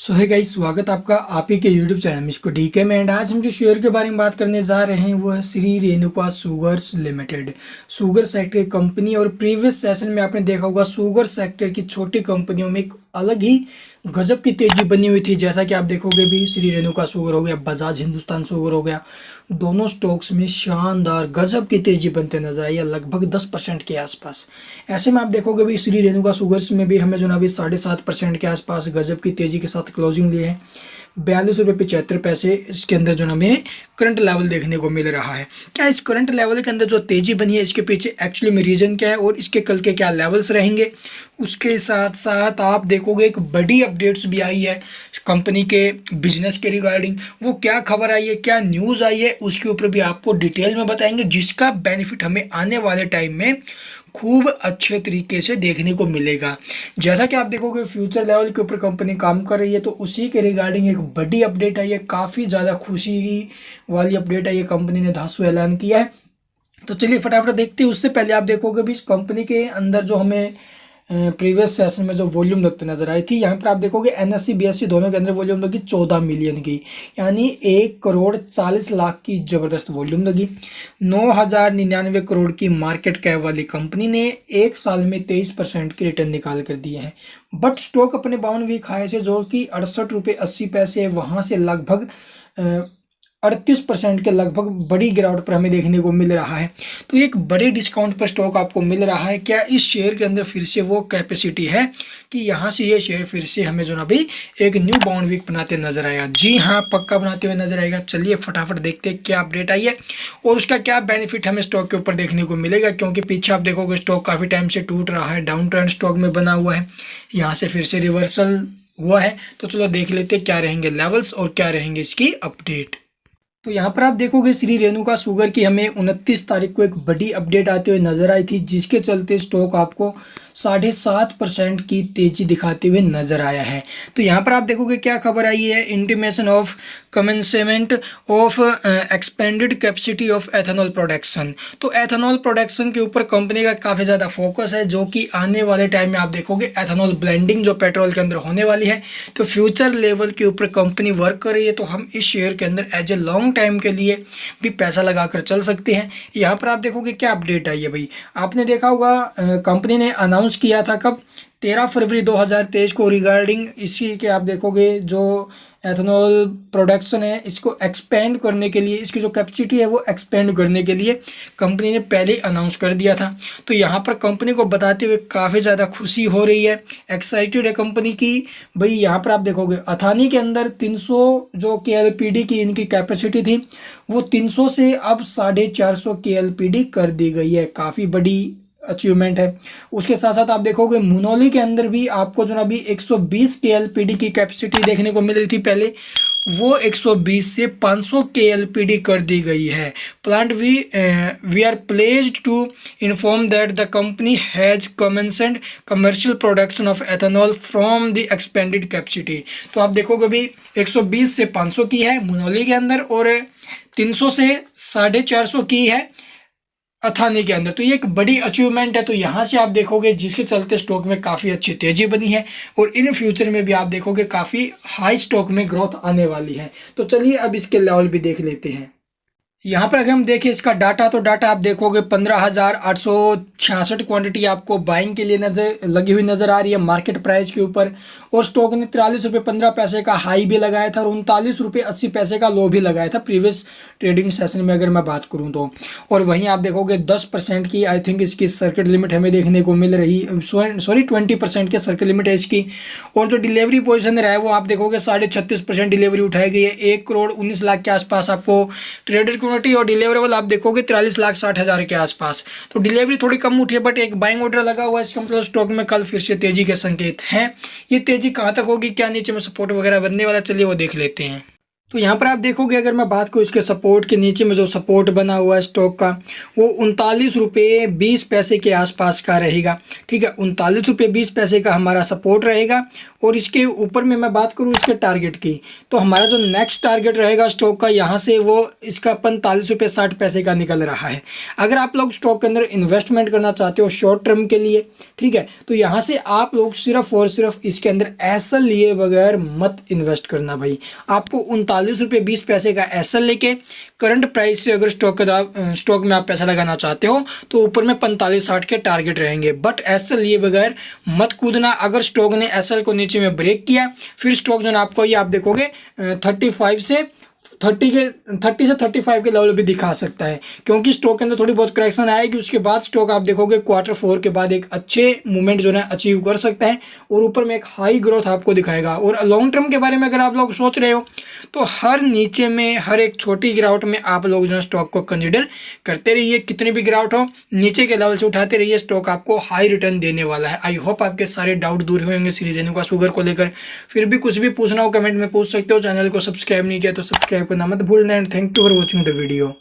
सो है गाइस, स्वागत आपका आप ही के यूट्यूब चैनल मिस्को डीके में। एंड आज हम जो शेयर के बारे में बात करने जा रहे हैं वो है Shri Renuka sugars limited, sugar sector company. और प्रीवियस सेशन में आपने देखा होगा शुगर सेक्टर की छोटी कंपनियों में एक अलग ही गजब की तेजी बनी हुई थी। जैसा कि आप देखोगे भी श्री रेणुका शुगर हो गया, बजाज हिंदुस्तान शुगर हो गया, दोनों स्टॉक्स में शानदार गजब की तेजी बनते नजर आई है, लगभग 10% के आसपास। ऐसे में आप देखोगे भी श्री रेणुका शुगर्स में भी हमें जो ना अभी 7.5% के आसपास गजब की तेजी के साथ क्लोजिंग लिए है। 42 रुपये 75 पैसे इसके अंदर जो ना हमें करंट लेवल देखने को मिल रहा है। क्या इस करंट लेवल के अंदर जो तेजी बनी है इसके पीछे एक्चुअली में रीजन क्या है और इसके कल के क्या लेवल्स रहेंगे, उसके साथ साथ आप देखोगे एक बड़ी अपडेट्स भी आई है कंपनी के बिजनेस के रिगार्डिंग। वो क्या खबर आई है, क्या न्यूज़ आई है, उसके ऊपर भी आपको डिटेल में बताएंगे, जिसका बेनिफिट हमें आने वाले टाइम में खूब अच्छे तरीके से देखने को मिलेगा। जैसा कि आप देखोगे फ्यूचर लेवल के ऊपर कंपनी काम कर रही है, तो उसी के रिगार्डिंग एक बड़ी अपडेट आई है, काफ़ी ज़्यादा खुशी वाली अपडेट आई है। कंपनी ने धांसू ऐलान किया है। तो चलिए फटाफट देखते हैं। उससे पहले आप देखोगे भी इस कंपनी के अंदर जो हमें प्रीवियस सेशन में जो वॉल्यूम लगते नजर आई थी, यहाँ पर आप देखोगे एनएससी बीएससी दोनों के अंदर वॉल्यूम लगी 14 मिलियन की, यानी 1 करोड़ 40 लाख की ज़बरदस्त वॉल्यूम लगी। 9,099 करोड़ की मार्केट कैप वाली कंपनी ने एक साल में 23% की रिटर्न निकाल कर दिए हैं। बट स्टॉक अपने 52 वीक हाई से जो कि 68 रुपये 80 पैसे है, वहाँ से लगभग 38% के लगभग बड़ी गिरावट पर हमें देखने को मिल रहा है। तो एक बड़े डिस्काउंट पर स्टॉक आपको मिल रहा है। क्या इस शेयर के अंदर फिर से वो कैपेसिटी है कि यहाँ से ये शेयर फिर से हमें जो ना भी एक न्यू बाउंड वीक बनाते नजर आएगा? जी हाँ, पक्का बनाते हुए नजर आएगा। चलिए फटाफट देखते हैं क्या अपडेट आई है और उसका क्या बेनिफिट हमें स्टॉक के ऊपर देखने को मिलेगा। क्योंकि पीछे आप देखोगे स्टॉक काफ़ी टाइम से टूट रहा है, डाउन ट्रेंड स्टॉक में बना हुआ है, यहाँ से फिर से रिवर्सल हुआ है। तो चलो देख लेते हैं क्या रहेंगे लेवल्स और क्या रहेंगे इसकी अपडेट। तो यहाँ पर आप देखोगे श्री रेणुका शुगर की हमें 29 तारीख को एक बड़ी अपडेट आते हुए नजर आई थी, जिसके चलते स्टॉक आपको 7.5% की तेजी दिखाते हुए नजर आया है। तो यहाँ पर आप देखोगे क्या खबर आई है, intimation of commencement of expanded capacity of ethanol production. तो एथेनॉल प्रोडक्शन के ऊपर कंपनी का काफ़ी ज़्यादा फोकस है, जो कि आने वाले टाइम में आप देखोगे एथेनॉल ब्लेंडिंग जो पेट्रोल के अंदर होने वाली है, तो फ्यूचर लेवल के ऊपर कंपनी वर्क कर रही है। तो हम इस शेयर के अंदर एज ए लॉन्ग टाइम के लिए भी पैसा लगाकर चल सकते हैं। यहाँ पर आप देखोगे क्या अपडेट आई है भाई, आपने देखा होगा कंपनी ने अनाउंस किया था कब, 13 फरवरी 2023 को, रिगार्डिंग इसी के आप देखोगे जो एथेनॉल प्रोडक्शन है इसको एक्सपेंड करने के लिए, इसकी जो कैपेसिटी है वो एक्सपेंड करने के लिए कंपनी ने पहले ही अनाउंस कर दिया था। तो यहाँ पर कंपनी को बताते हुए काफ़ी ज़्यादा खुशी हो रही है, एक्साइटेड है कंपनी की भाई। यहाँ पर आप देखोगे अथानी के अंदर 300 जो KLPD की इनकी कैपेसिटी थी, वो 300 से अब 450 KLPD कर दी गई है, काफ़ी बड़ी अचीवमेंट है। उसके साथ साथ आप देखोगे मुनोली के अंदर भी आपको जो ना अभी 120 KLPD की कैपेसिटी देखने को मिल रही थी पहले, वो 120 से 500 KLPD कर दी गई है। Plant we are pleased to inform that the company has commenced commercial production of ethanol from the expanded capacity. तो आप देखोगे अभी 120 से 500 की है मुनोली के अंदर और 300 से 450 की है अथानी के अंदर। तो ये एक बड़ी अचीवमेंट है। तो यहाँ से आप देखोगे जिसके चलते स्टॉक में काफ़ी अच्छी तेजी बनी है और इन फ्यूचर में भी आप देखोगे काफ़ी हाई स्टॉक में ग्रोथ आने वाली है। तो चलिए अब इसके लेवल भी देख लेते हैं। यहाँ पर अगर हम देखें इसका डाटा, तो डाटा आप देखोगे 15,866 क्वांटिटी आपको बाइंग के लिए लगी हुई नज़र आ रही है मार्केट प्राइस के ऊपर। और स्टॉक ने 43 रुपये 15 पैसे का हाई भी लगाया था और 39 रुपये 80 पैसे का लो भी लगाया था प्रीवियस ट्रेडिंग सेशन में अगर मैं बात करूँ तो। और वहीं आप देखोगे 10% की आई थिंक इसकी सर्किट लिमिट हमें देखने को मिल रही, सॉरी 20% की सर्किट लिमिट है इसकी। और जो डिलीवरी पोजिशन रहा है वो आप देखोगे 36% डिलीवरी उठाई गई है। 1 करोड़ 19 लाख के आसपास आपको ट्रेडेड और डिलीवरेबल आप देखोगे 43,60,000 के आसपास। तो डिलीवरी थोड़ी कम उठी है, बट एक बाइंग ऑर्डर लगा हुआ है इसका मतलब स्टॉक में कल फिर से तेजी के संकेत हैं। ये तेजी कहाँ तक होगी, क्या नीचे में सपोर्ट वगैरह बनने वाला, चलिए वो देख लेते हैं। तो यहाँ पर आप देखोगे, अगर मैं बात करूँ इसके सपोर्ट के नीचे में जो सपोर्ट बना हुआ है स्टॉक का, वो 39 रुपये 20 पैसे के आसपास का रहेगा। ठीक है, 39 रुपये 20 पैसे का हमारा सपोर्ट रहेगा। और इसके ऊपर में मैं बात करूँ इसके टारगेट की, तो हमारा जो नेक्स्ट टारगेट रहेगा स्टॉक का, यहाँ से वो इसका 45 रुपये 60 पैसे का निकल रहा है। अगर आप लोग स्टॉक के अंदर इन्वेस्टमेंट करना चाहते हो शॉर्ट टर्म के लिए, ठीक है, तो यहाँ से आप लोग सिर्फ और सिर्फ इसके अंदर एसएल लिए बगैर मत इन्वेस्ट करना भाई। आपको 39 रुपये 20 पैसे का एसएल लेके करंट प्राइस से अगर स्टॉक में आप पैसा लगाना चाहते हो तो ऊपर में 45-60 के टारगेट रहेंगे, बट एसएल लिए बगैर मत कूदना। अगर स्टॉक ने एसएल को नीचे में ब्रेक किया, फिर स्टॉक जो है आपको ये आप देखोगे 30 से 35 के लेवल भी दिखा सकता है, क्योंकि स्टॉक के अंदर थोड़ी बहुत करेक्शन आएगी। उसके बाद स्टॉक आप देखोगे Q4 के बाद एक अच्छे मूवमेंट जो है अचीव कर सकता है और ऊपर में एक हाई ग्रोथ आपको दिखाएगा। और लॉन्ग टर्म के बारे में अगर आप लोग सोच रहे हो तो हर नीचे में हर एक छोटी गिरावट में आप लोग जो है स्टॉक को कंसिडर करते रहिए। कितनी भी गिरावट हो नीचे के लेवल से उठाते रहिए, स्टॉक आपको हाई रिटर्न देने वाला है। आई होप आपके सारे डाउट दूर हुए होंगे श्री रेणुका शुगर को लेकर। फिर भी कुछ भी पूछना हो कमेंट में पूछ सकते हो। चैनल को सब्सक्राइब नहीं किया तो सब्सक्राइब करना मत भूलना। And thank you for watching the video.